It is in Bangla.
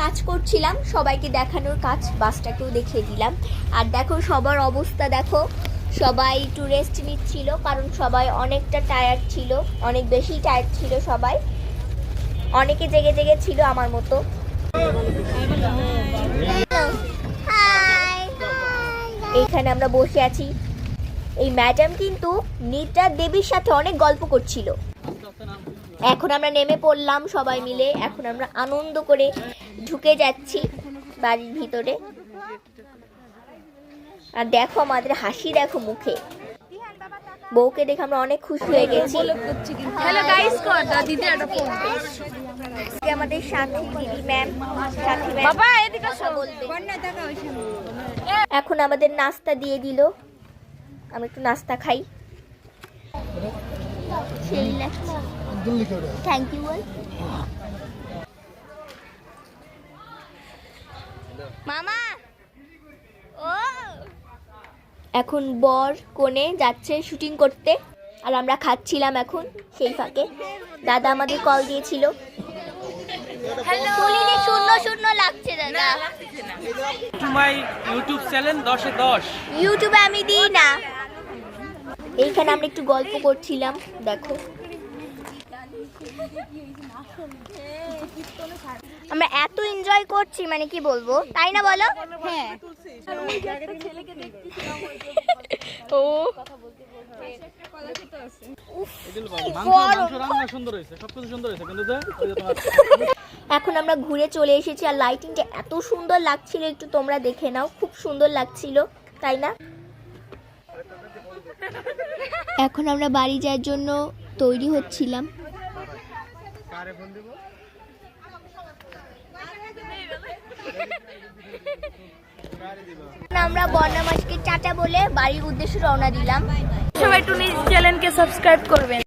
কাজ করছিলাম, সবাইকে দেখানোর কাজ, বাসটাকেও দেখিয়ে দিলাম। আর দেখো সবার অবস্থা দেখো, সবাই একটু রেস্ট নিচ্ছিল, কারণ সবাই অনেকটা টায়ার্ড ছিল, অনেক বেশি টায়ার্ড ছিল সবাই, অনেকে জেগে জেগে ছিল আমার মতো। এইখানে আমরা বসে আছি। এই ম্যাডাম কিন্তু নিদ্রা দেবীর সাথে অনেক গল্প করছিল। এখন আমরা নেমে পড়লাম সবাই মিলে, এখন আমরা আনন্দ করে ঢুকে যাচ্ছি বাড়ির ভিতরে। আর দেখো আমাদের হাসি দেখো মুখে, বউকে দেখে আমরা অনেক খুশি হয়ে গেছি। হ্যালো গাইস, দিদি একটা ফোন। আমাদের সাথী দিদি ম্যাম, সাথী ম্যাম বাবা এদিকে কথা বলবে। এখন আমাদের নাস্তা দিয়ে দিল, আমি একটু নাস্তা খাই। সেই লাগছে, থ্যাংক ইউ বল মামা। ও এখন বর কোণে যাচ্ছে শুটিং করতে, আর আমরা খাচ্ছিলাম এখন। সেই ফাঁকে দাদা আমাদের কল দিয়েছিল। তুলিনি, শূন্য শূন্য লাগছে দাদা। মাই ইউটিউব চ্যানেল 10 এ 10 ইউটিউবে আমি দিই না। এইখানে আমরা একটু গল্প করছিলাম দেখো, আমরা এত এনজয় করছি মানে কি বলবো, তাই না বলো? হ্যাঁ। ও এখন আমরা ঘুরে চলে এসেছি, আর লাইটিংটা এত সুন্দর লাগছিল, একটু তোমরা দেখে নাও, খুব সুন্দর লাগছিল, তাই না? এখন আমরা বাড়ি যাওয়ার জন্য তৈরি হচ্ছিলাম। আমরা বর্ণা মাসকে টাটা বলে বাড়ির উদ্দেশ্যে রওনা দিলাম। সবাই একটু নিজ চ্যানেলকে সাবস্ক্রাইব করবেন।